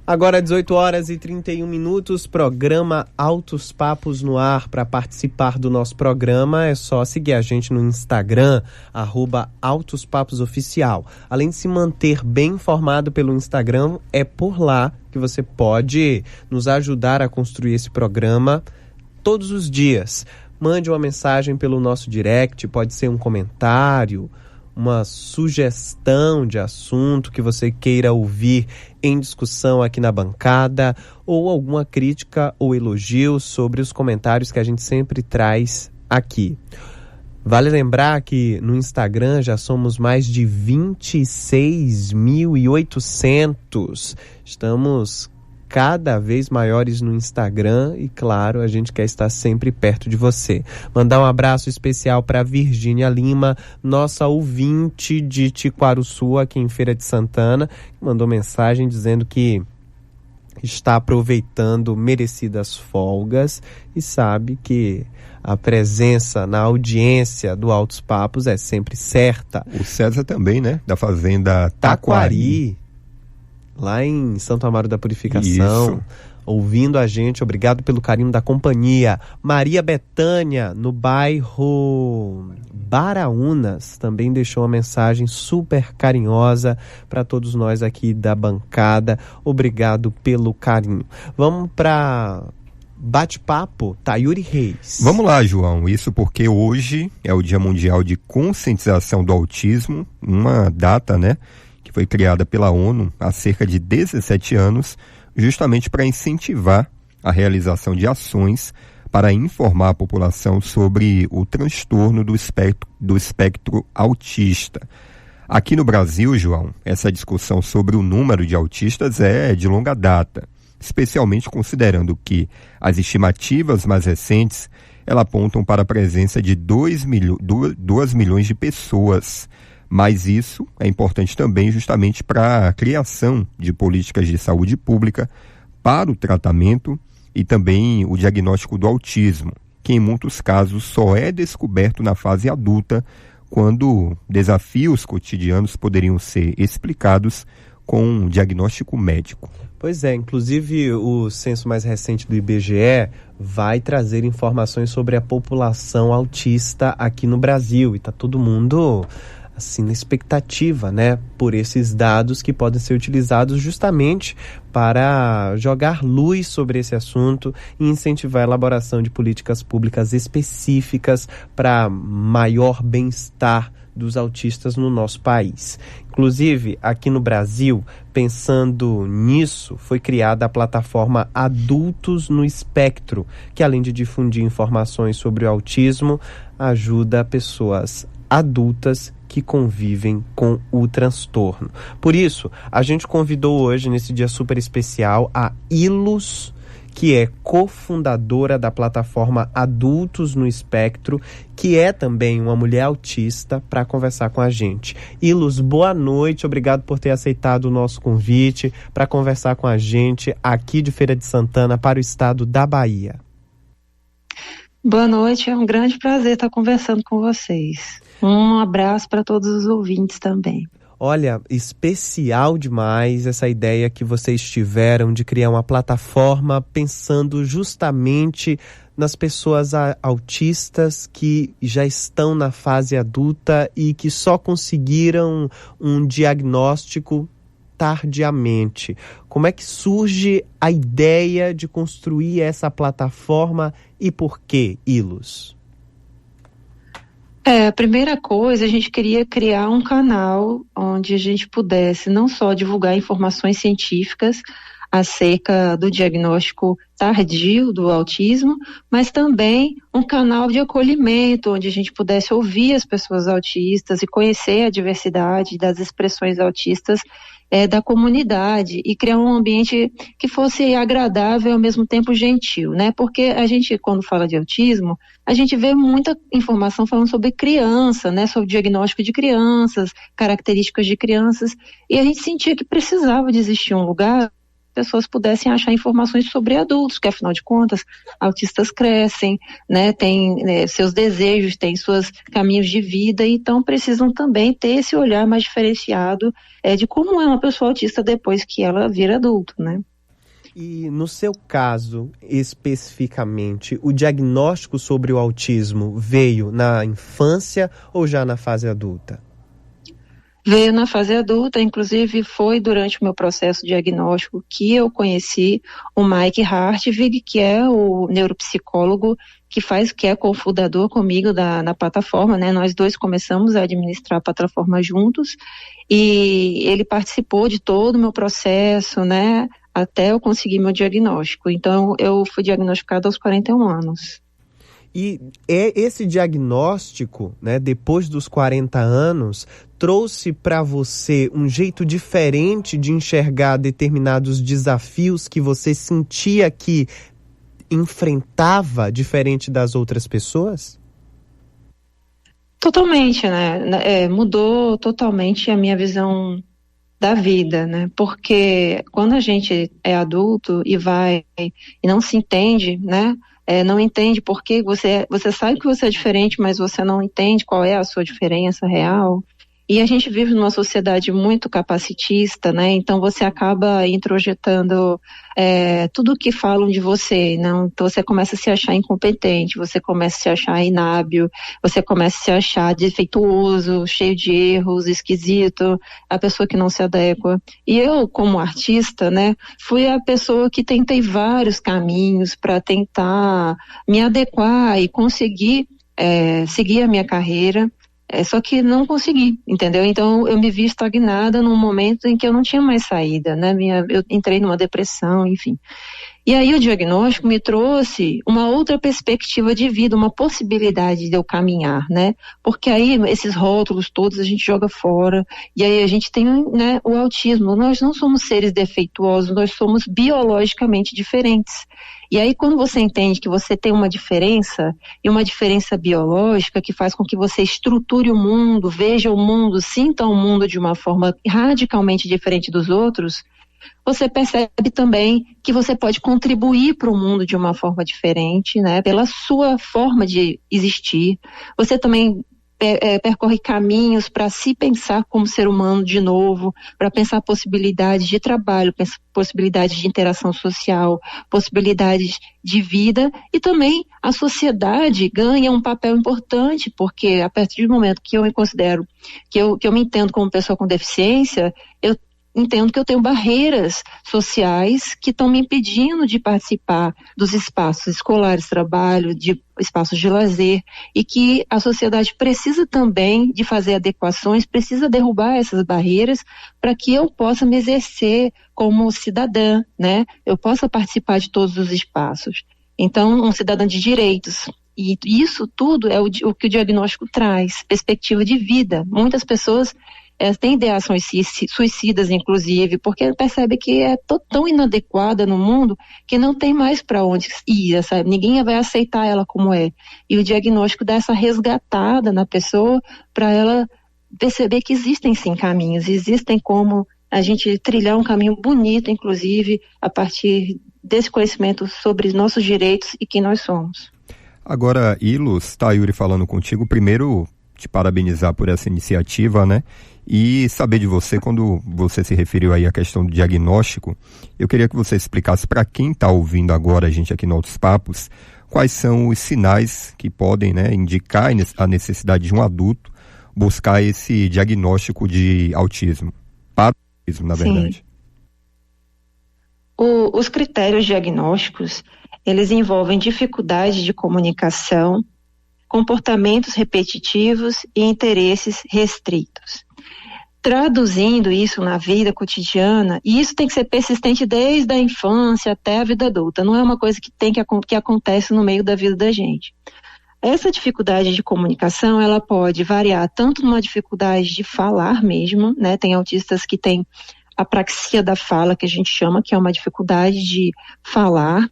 Agora 18 horas e 31 minutos, programa Altos Papos no ar. Para participar do nosso programa é só seguir a gente no Instagram, @AltosPaposOficial. Além de se manter bem informado pelo Instagram, é por lá que você pode nos ajudar a construir esse programa todos os dias. Mande uma mensagem pelo nosso direct, pode ser um comentário, uma sugestão de assunto que você queira ouvir em discussão aqui na bancada, ou alguma crítica ou elogio sobre os comentários que a gente sempre traz aqui. Vale lembrar que no Instagram já somos mais de 26.800. Estamos cada vez maiores no Instagram e, claro, a gente quer estar sempre perto de você. Mandar um abraço especial para Virgínia Lima, nossa ouvinte de Tiquaruçu, aqui em Feira de Santana, que mandou mensagem dizendo que está aproveitando merecidas folgas e sabe que a presença na audiência do Altos Papos é sempre certa. O César também, né? Da Fazenda Taquari. Lá em Santo Amaro da Purificação, Isso. ouvindo a gente, obrigado pelo carinho da companhia. Maria Betânia, no bairro Baraunas, também deixou uma mensagem super carinhosa para todos nós aqui da bancada. Obrigado pelo carinho. Vamos para bate-papo, Tayuri Reis. Vamos lá, João. Isso porque hoje é o Dia Mundial de Conscientização do Autismo, uma data, né, que foi criada pela ONU há cerca de 17 anos, justamente para incentivar a realização de ações para informar a população sobre o transtorno do espectro autista. Aqui no Brasil, João, essa discussão sobre o número de autistas é de longa data, especialmente considerando que as estimativas mais recentes elas apontam para a presença de 2 milhões de pessoas. Mas isso é importante também justamente para a criação de políticas de saúde pública para o tratamento e também o diagnóstico do autismo, que em muitos casos só é descoberto na fase adulta, quando desafios cotidianos poderiam ser explicados com um diagnóstico médico. Pois é, inclusive o censo mais recente do IBGE vai trazer informações sobre a população autista aqui no Brasil, e está todo mundo assim na expectativa, né, por esses dados que podem ser utilizados justamente para jogar luz sobre esse assunto e incentivar a elaboração de políticas públicas específicas para maior bem-estar dos autistas no nosso país. Inclusive, aqui no Brasil, pensando nisso, foi criada a plataforma Adultos no Espectro, que além de difundir informações sobre o autismo, ajuda pessoas adultas que convivem com o transtorno. Por isso, a gente convidou hoje, nesse dia super especial, a Ilus, que é cofundadora da plataforma Adultos no Espectro, que é também uma mulher autista, para conversar com a gente. Ilus, boa noite, obrigado por ter aceitado o nosso convite para conversar com a gente aqui de Feira de Santana para o estado da Bahia. Boa noite, é um grande prazer estar conversando com vocês. Um abraço para todos os ouvintes também. Olha, especial demais essa ideia que vocês tiveram de criar uma plataforma pensando justamente nas pessoas autistas que já estão na fase adulta e que só conseguiram um diagnóstico tardiamente. Como é que surge a ideia de construir essa plataforma e por quê, Ilus? A primeira coisa, a gente queria criar um canal onde a gente pudesse não só divulgar informações científicas acerca do diagnóstico tardio do autismo, mas também um canal de acolhimento, onde a gente pudesse ouvir as pessoas autistas e conhecer a diversidade das expressões autistas da comunidade e criar um ambiente que fosse agradável e ao mesmo tempo gentil, né? Porque a gente, quando fala de autismo, a gente vê muita informação falando sobre criança, né? Sobre diagnóstico de crianças, características de crianças, e a gente sentia que precisava de existir um lugar pessoas pudessem achar informações sobre adultos, que afinal de contas, autistas crescem, né, têm seus desejos, têm seus caminhos de vida, então precisam também ter esse olhar mais diferenciado de como é uma pessoa autista depois que ela vira adulto, né? E no seu caso, especificamente, o diagnóstico sobre o autismo veio na infância ou já na fase adulta? Veio na fase adulta, inclusive foi durante o meu processo diagnóstico que eu conheci o Mike Hartwig, que é o neuropsicólogo que é cofundador comigo da plataforma, né? Nós dois começamos a administrar a plataforma juntos e ele participou de todo o meu processo, né? Até eu conseguir meu diagnóstico. Então, eu fui diagnosticada aos 41 anos. E esse diagnóstico, né, depois dos 40 anos, trouxe para você um jeito diferente de enxergar determinados desafios que você sentia que enfrentava diferente das outras pessoas? Totalmente, né? Mudou totalmente a minha visão da vida, né? Porque quando a gente é adulto e não se entende, né? Não entende por que você sabe que você é diferente, mas você não entende qual é a sua diferença real. E a gente vive numa sociedade muito capacitista, né? Então você acaba introjetando tudo o que falam de você, não? Então você começa a se achar incompetente, você começa a se achar inábil, você começa a se achar defeituoso, cheio de erros, esquisito, a pessoa que não se adequa. E eu, como artista, né, fui a pessoa que tentei vários caminhos para tentar me adequar e conseguir seguir a minha carreira. Só que não consegui, entendeu? Então eu me vi estagnada num momento em que eu não tinha mais saída, né? Eu entrei numa depressão, enfim. E aí o diagnóstico me trouxe uma outra perspectiva de vida, uma possibilidade de eu caminhar, né? Porque aí esses rótulos todos a gente joga fora, e aí a gente tem, né, o autismo. Nós não somos seres defeituosos, nós somos biologicamente diferentes. E aí quando você entende que você tem uma diferença, e uma diferença biológica que faz com que você estruture o mundo, veja o mundo, sinta o mundo de uma forma radicalmente diferente dos outros, você percebe também que você pode contribuir para o mundo de uma forma diferente, né? Pela sua forma de existir. Você também percorre caminhos para se pensar como ser humano de novo, para pensar possibilidades de trabalho, possibilidades de interação social, possibilidades de vida, e também a sociedade ganha um papel importante, porque a partir do momento que eu me considero, que eu me entendo como pessoa com deficiência, eu entendo que eu tenho barreiras sociais que estão me impedindo de participar dos espaços escolares, trabalho, de espaços de lazer, e que a sociedade precisa também de fazer adequações, precisa derrubar essas barreiras para que eu possa me exercer como cidadã, né? Eu possa participar de todos os espaços. Então, um cidadão de direitos. E isso tudo é o que o diagnóstico traz, perspectiva de vida. Muitas pessoas tem ideações suicidas, inclusive, porque percebe que é tão inadequada no mundo que não tem mais para onde ir, sabe? Ninguém vai aceitar ela como é. E o diagnóstico dá essa resgatada na pessoa para ela perceber que existem sim caminhos, existem como a gente trilhar um caminho bonito, inclusive, a partir desse conhecimento sobre nossos direitos e quem nós somos. Agora, Ilus, tá, Yuri, falando contigo, primeiro te parabenizar por essa iniciativa, né? E saber de você, quando você se referiu aí à questão do diagnóstico, eu queria que você explicasse para quem está ouvindo agora a gente aqui no Altos Papos, quais são os sinais que podem, né, indicar a necessidade de um adulto buscar esse diagnóstico de autismo, para o autismo, na verdade. Os critérios diagnósticos, eles envolvem dificuldade de comunicação, comportamentos repetitivos e interesses restritos. Traduzindo isso na vida cotidiana, e isso tem que ser persistente desde a infância até a vida adulta, não é uma coisa que acontece no meio da vida da gente. Essa dificuldade de comunicação, ela pode variar tanto numa dificuldade de falar mesmo, né? Tem autistas que têm apraxia da fala, que a gente chama, que é uma dificuldade de falar,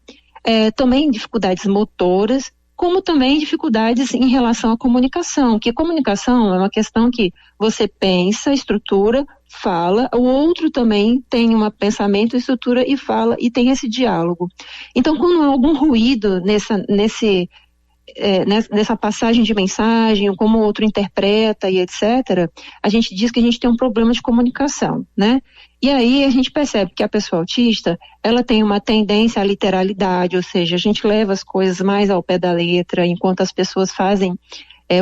também dificuldades motoras, como também dificuldades em relação à comunicação, que comunicação é uma questão que você pensa, estrutura, fala, o outro também tem um pensamento, estrutura e fala, e tem esse diálogo. Então, quando há algum ruído nessa passagem de mensagem, como o outro interpreta e etc., a gente diz que a gente tem um problema de comunicação, né? E aí a gente percebe que a pessoa autista, ela tem uma tendência à literalidade, ou seja, a gente leva as coisas mais ao pé da letra, enquanto as pessoas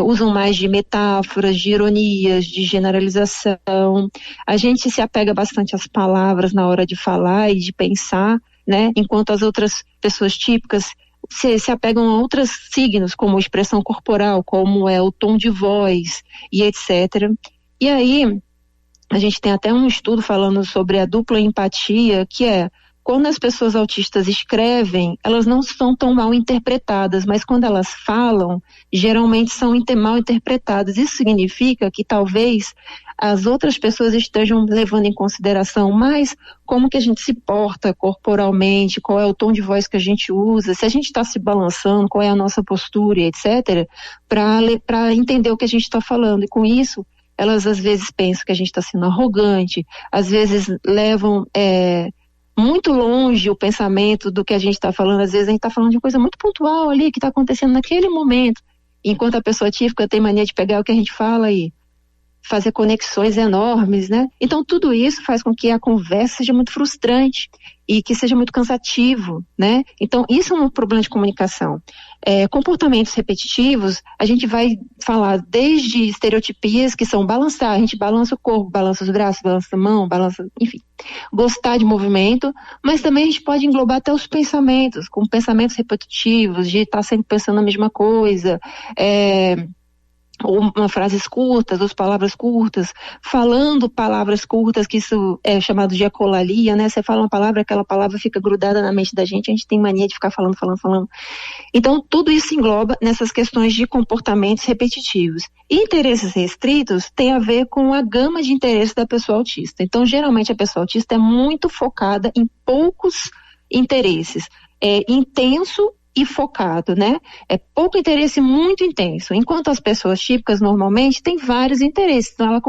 usam mais de metáforas, de ironias, de generalização. A gente se apega bastante às palavras na hora de falar e de pensar, né? Enquanto as outras pessoas típicas se apegam a outros signos, como expressão corporal, como é o tom de voz e etc. E aí, a gente tem até um estudo falando sobre a dupla empatia, que é quando as pessoas autistas escrevem, elas não são tão mal interpretadas, mas quando elas falam, geralmente são mal interpretadas. Isso significa que talvez as outras pessoas estejam levando em consideração mais como que a gente se porta corporalmente, qual é o tom de voz que a gente usa, se a gente está se balançando, qual é a nossa postura, etc., para entender o que a gente está falando. E com isso, elas às vezes pensam que a gente está sendo arrogante, às vezes levam muito longe o pensamento do que a gente está falando. Às vezes a gente está falando de coisa muito pontual ali, que está acontecendo naquele momento, enquanto a pessoa típica tem mania de pegar o que a gente fala e fazer conexões enormes, né? Então tudo isso faz com que a conversa seja muito frustrante e que seja muito cansativo, né? Então isso é um problema de comunicação. Comportamentos repetitivos, a gente vai falar desde estereotipias que são balançar, a gente balança o corpo, balança os braços, balança a mão, enfim, gostar de movimento, mas também a gente pode englobar até os pensamentos, como pensamentos repetitivos, de estar sempre pensando a mesma coisa, ou frases curtas, ou palavras curtas, falando palavras curtas, que isso é chamado de ecolalia, né? Você fala uma palavra, aquela palavra fica grudada na mente da gente, a gente tem mania de ficar falando. Então, tudo isso engloba nessas questões de comportamentos repetitivos. E interesses restritos tem a ver com a gama de interesses da pessoa autista. Então, geralmente, a pessoa autista é muito focada em poucos interesses. É intenso e focado, né? É pouco interesse, muito intenso. Enquanto as pessoas típicas normalmente têm vários interesses. Então ela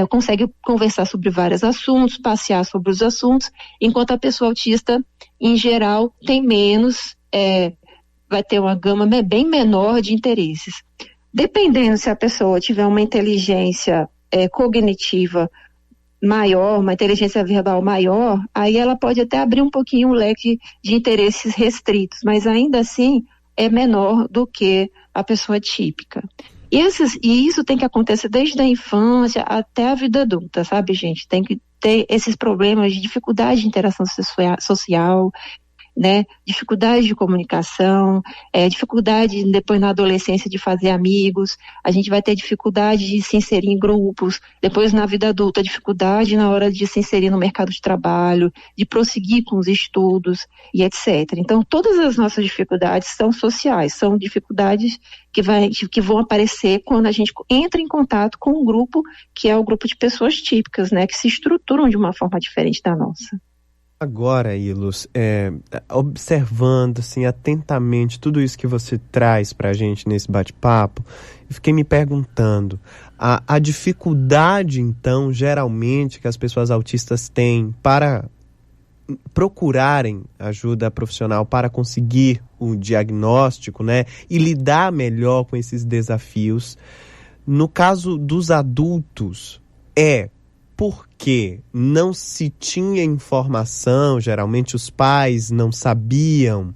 consegue conversar sobre vários assuntos, passear sobre os assuntos, enquanto a pessoa autista, em geral, tem menos, vai ter uma gama bem menor de interesses. Dependendo se a pessoa tiver uma inteligência cognitiva maior, uma inteligência verbal maior, aí ela pode até abrir um pouquinho o leque de interesses restritos, mas ainda assim é menor do que a pessoa típica. E isso tem que acontecer desde a infância até a vida adulta, sabe, gente? Tem que ter esses problemas de dificuldade de interação social, né, dificuldade de comunicação, dificuldade depois na adolescência de fazer amigos, a gente vai ter dificuldade de se inserir em grupos, depois na vida adulta, dificuldade na hora de se inserir no mercado de trabalho, de prosseguir com os estudos e etc. Então, todas as nossas dificuldades são sociais, são dificuldades que vão aparecer quando a gente entra em contato com um grupo que é o grupo de pessoas típicas, né, que se estruturam de uma forma diferente da nossa. Agora, Ilus, observando assim, atentamente tudo isso que você traz para a gente nesse bate-papo, eu fiquei me perguntando, a dificuldade, então, geralmente, que as pessoas autistas têm para procurarem ajuda profissional, para conseguir o diagnóstico, né, e lidar melhor com esses desafios, no caso dos adultos, porque não se tinha informação, geralmente os pais não sabiam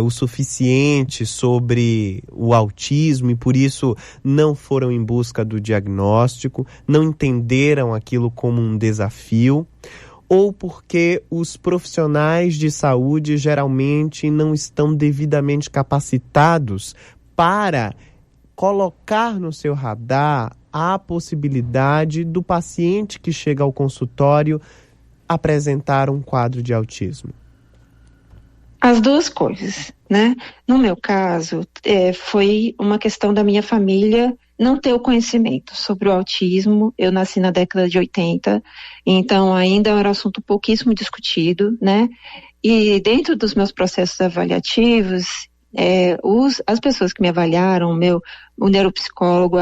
o suficiente sobre o autismo e por isso não foram em busca do diagnóstico, não entenderam aquilo como um desafio, ou porque os profissionais de saúde geralmente não estão devidamente capacitados para colocar no seu radar a possibilidade do paciente que chega ao consultório apresentar um quadro de autismo? As duas coisas, né? No meu caso, foi uma questão da minha família não ter o conhecimento sobre o autismo. Eu nasci na década de 80, então ainda era um assunto pouquíssimo discutido, né? E dentro dos meus processos avaliativos, as pessoas que me avaliaram, o neuropsicólogo,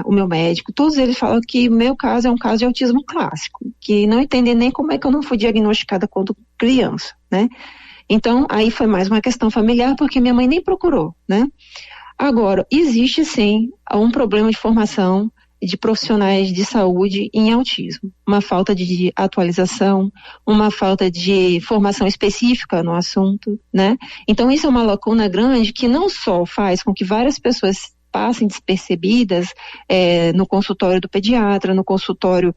o meu médico, todos eles falam que o meu caso é um caso de autismo clássico, que não entendem nem como é que eu não fui diagnosticada quando criança, né? Então, aí foi mais uma questão familiar, porque minha mãe nem procurou, né? Agora, existe sim um problema de formação de profissionais de saúde em autismo. Uma falta de atualização, uma falta de formação específica no assunto, né? Então isso é uma lacuna grande que não só faz com que várias pessoas passem despercebidas no consultório do pediatra, no consultório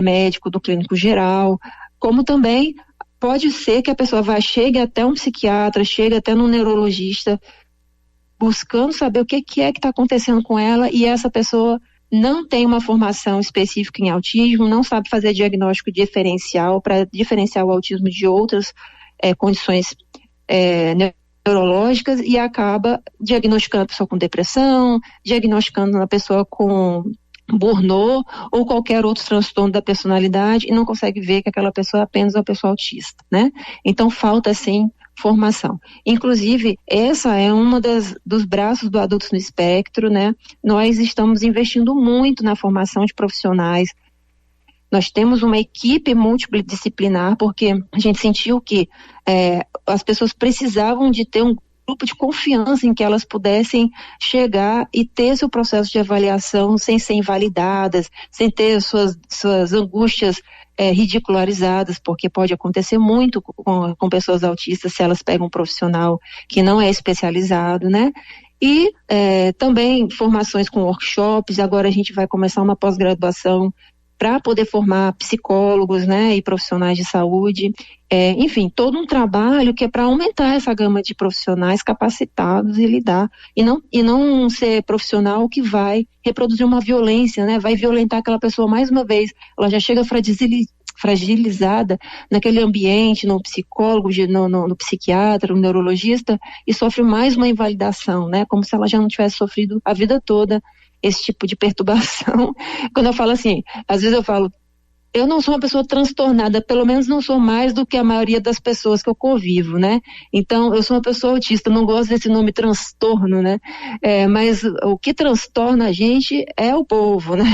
médico do clínico geral, como também pode ser que a pessoa chegue até um psiquiatra, chegue até um neurologista, buscando saber o que é que está acontecendo com ela, e essa pessoa não tem uma formação específica em autismo, não sabe fazer diagnóstico diferencial para diferenciar o autismo de outras condições neurológicas, e acaba diagnosticando a pessoa com depressão, diagnosticando a pessoa com burnout ou qualquer outro transtorno da personalidade, e não consegue ver que aquela pessoa é apenas uma pessoa autista, né? Então falta sim formação. Inclusive, essa é uma dos braços do Adultos no Espectro, né? Nós estamos investindo muito na formação de profissionais. Nós temos uma equipe multidisciplinar, porque a gente sentiu que as pessoas precisavam de ter um grupo de confiança em que elas pudessem chegar e ter seu processo de avaliação sem ser invalidadas, sem ter suas angústias ridicularizadas, porque pode acontecer muito com pessoas autistas se elas pegam um profissional que não é especializado, né? E também formações com workshops. Agora a gente vai começar uma pós-graduação para poder formar psicólogos, né, e profissionais de saúde, enfim, todo um trabalho que é para aumentar essa gama de profissionais capacitados e lidar, e não ser profissional que vai reproduzir uma violência, né, vai violentar aquela pessoa mais uma vez, ela já chega fragilizada naquele ambiente, no psicólogo, no psiquiatra, no neurologista, e sofre mais uma invalidação, né, como se ela já não tivesse sofrido a vida toda esse tipo de perturbação. Quando eu falo assim, às vezes eu falo, eu não sou uma pessoa transtornada, pelo menos não sou mais do que a maioria das pessoas que eu convivo, né? Então, eu sou uma pessoa autista, não gosto desse nome transtorno, né? Mas o que transtorna a gente é o povo, né?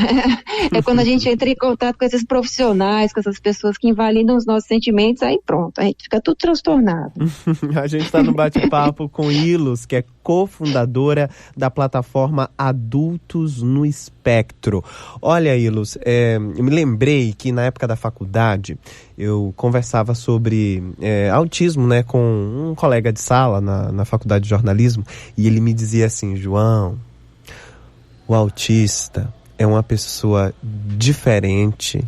É quando a gente entra em contato com esses profissionais, com essas pessoas que invalidam os nossos sentimentos, aí pronto, a gente fica tudo transtornado. A gente está no bate-papo com Ilus, que é cofundadora da plataforma Adultos no Espectro. Olha, Ilus, eu me lembrei que na época da faculdade eu conversava sobre autismo, né, com um colega de sala na faculdade de jornalismo, e ele me dizia assim: João, o autista é uma pessoa diferente,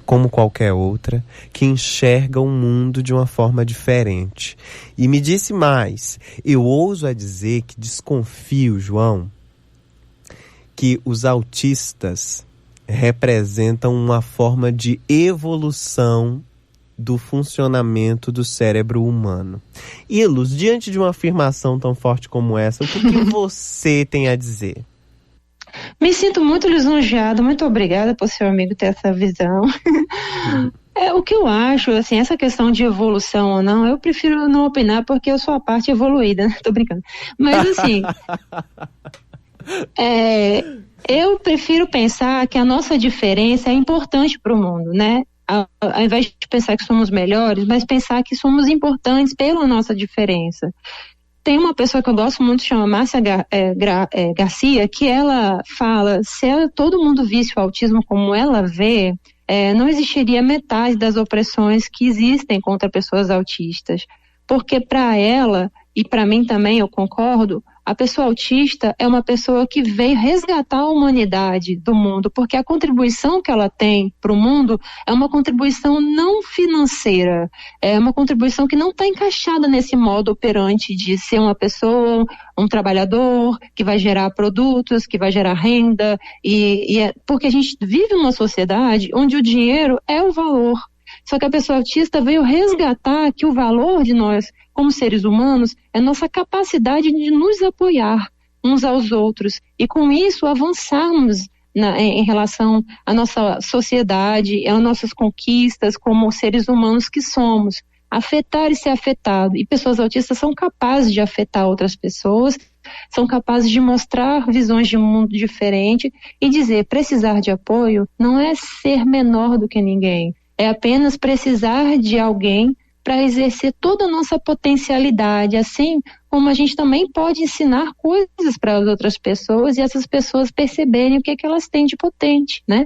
como qualquer outra, que enxerga o mundo de uma forma diferente. E me disse mais, eu ouso a dizer que desconfio, João, que os autistas representam uma forma de evolução do funcionamento do cérebro humano. Ilus, diante de uma afirmação tão forte como essa, o que você tem a dizer? Me sinto muito lisonjeada, muito obrigada por seu amigo ter essa visão. O que eu acho, assim, essa questão de evolução ou não, eu prefiro não opinar porque eu sou a parte evoluída, né? Tô brincando. Mas assim, eu prefiro pensar que a nossa diferença é importante para o mundo, né? Ao invés de pensar que somos melhores, mas pensar que somos importantes pela nossa diferença. Tem uma pessoa que eu gosto muito, chama Márcia Garcia, que ela fala, se todo mundo visse o autismo como ela vê, não existiria metade das opressões que existem contra pessoas autistas. Porque para ela, e para mim também, eu concordo, a pessoa autista é uma pessoa que veio resgatar a humanidade do mundo, porque a contribuição que ela tem para o mundo é uma contribuição não financeira, é uma contribuição que não está encaixada nesse modo operante de ser uma pessoa, um trabalhador, que vai gerar produtos, que vai gerar renda, porque a gente vive numa sociedade onde o dinheiro é o valor. Só que a pessoa autista veio resgatar que o valor de nós, como seres humanos, é nossa capacidade de nos apoiar uns aos outros e, com isso, avançarmos em relação à nossa sociedade, às nossas conquistas como seres humanos que somos. Afetar e ser afetado. E pessoas autistas são capazes de afetar outras pessoas, são capazes de mostrar visões de mundo diferente e dizer, precisar de apoio não é ser menor do que ninguém. É apenas precisar de alguém para exercer toda a nossa potencialidade, assim como a gente também pode ensinar coisas para as outras pessoas e essas pessoas perceberem o que elas têm de potente, né?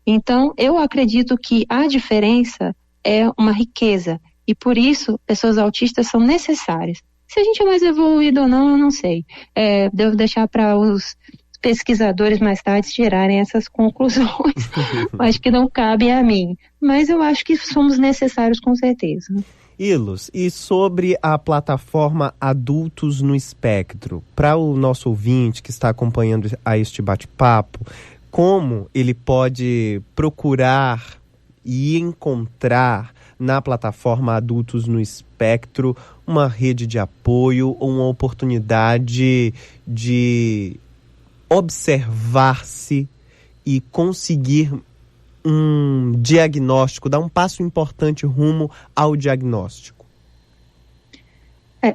Então, eu acredito que a diferença é uma riqueza e, por isso, pessoas autistas são necessárias. Se a gente é mais evoluído ou não, eu não sei. Devo deixar para os pesquisadores mais tarde tirarem essas conclusões. Acho que não cabe a mim. Mas eu acho que somos necessários com certeza. Ilus, e sobre a plataforma Adultos no Espectro, para o nosso ouvinte que está acompanhando a este bate-papo, como ele pode procurar e encontrar na plataforma Adultos no Espectro uma rede de apoio ou uma oportunidade de observar-se e conseguir um diagnóstico, dar um passo importante rumo ao diagnóstico?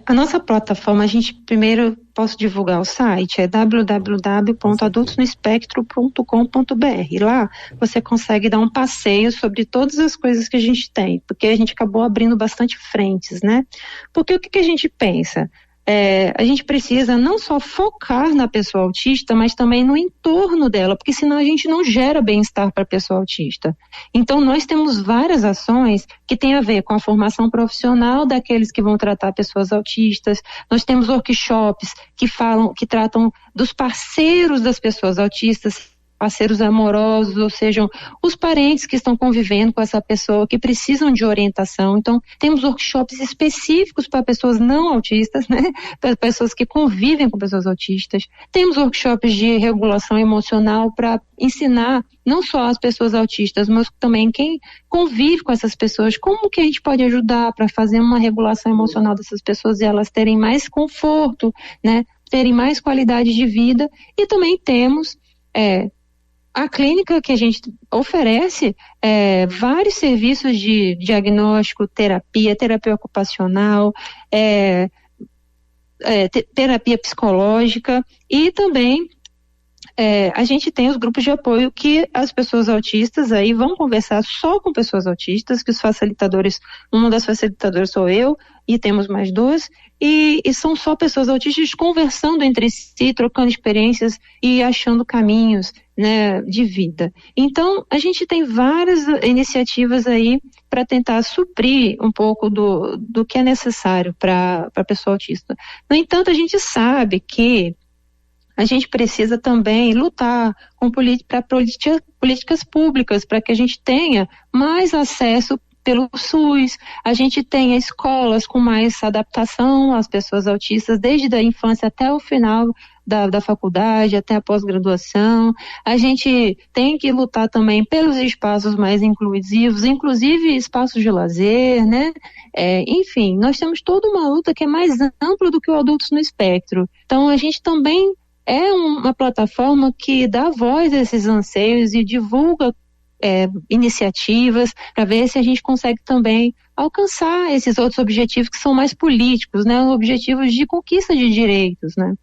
A nossa plataforma, a gente primeiro posso divulgar o site, é www.adultosnoespectro.com.br. Lá você consegue dar um passeio sobre todas as coisas que a gente tem, porque a gente acabou abrindo bastante frentes, né? Porque o que a gente pensa? A gente precisa não só focar na pessoa autista, mas também no entorno dela, porque senão a gente não gera bem-estar para a pessoa autista. Então, nós temos várias ações que têm a ver com a formação profissional daqueles que vão tratar pessoas autistas. Nós temos workshops que tratam dos parceiros das pessoas autistas, parceiros amorosos, ou sejam, os parentes que estão convivendo com essa pessoa, que precisam de orientação. Então, temos workshops específicos para pessoas não autistas, né? Para pessoas que convivem com pessoas autistas. Temos workshops de regulação emocional para ensinar não só as pessoas autistas, mas também quem convive com essas pessoas, como que a gente pode ajudar para fazer uma regulação emocional dessas pessoas e elas terem mais conforto, né? Terem mais qualidade de vida. E também temos a clínica que a gente oferece vários serviços de diagnóstico, terapia ocupacional, terapia psicológica e também a gente tem os grupos de apoio que as pessoas autistas aí vão conversar só com pessoas autistas, que os facilitadores, uma das facilitadoras sou eu e temos mais duas, e são só pessoas autistas conversando entre si, trocando experiências e achando caminhos, né, de vida. Então, a gente tem várias iniciativas aí para tentar suprir um pouco do que é necessário para a pessoa autista. No entanto, a gente sabe que a gente precisa também lutar para políticas públicas, para que a gente tenha mais acesso pelo SUS, a gente tenha escolas com mais adaptação às pessoas autistas, desde a infância até o final da faculdade, até a pós-graduação. A gente tem que lutar também pelos espaços mais inclusivos, inclusive espaços de lazer, né? Enfim, nós temos toda uma luta que é mais ampla do que o Adultos no Espectro. Então, a gente também é uma plataforma que dá voz a esses anseios e divulga iniciativas para ver se a gente consegue também alcançar esses outros objetivos que são mais políticos, né? Objetivos de conquista de direitos, né?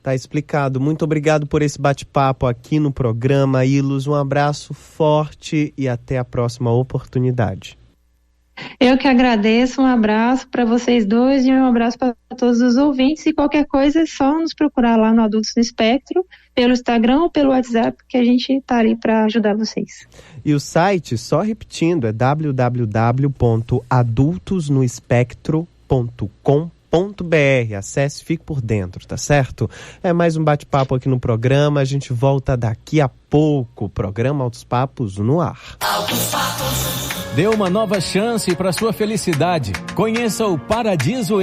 Tá explicado. Muito obrigado por esse bate-papo aqui no programa, Ilus. Um abraço forte e até a próxima oportunidade. Eu que agradeço, um abraço para vocês dois e um abraço para todos os ouvintes, e qualquer coisa é só nos procurar lá no Adultos no Espectro, pelo Instagram ou pelo WhatsApp, que a gente está ali para ajudar vocês. E o site, só repetindo, é www.adultosnoespectro.com.br. Acesse, fique por dentro, tá certo? É mais um bate-papo aqui no programa, a gente volta daqui a pouco. Programa Altos Papos no ar. Altos Papos. Dê uma nova chance para sua felicidade. Conheça o Paradiso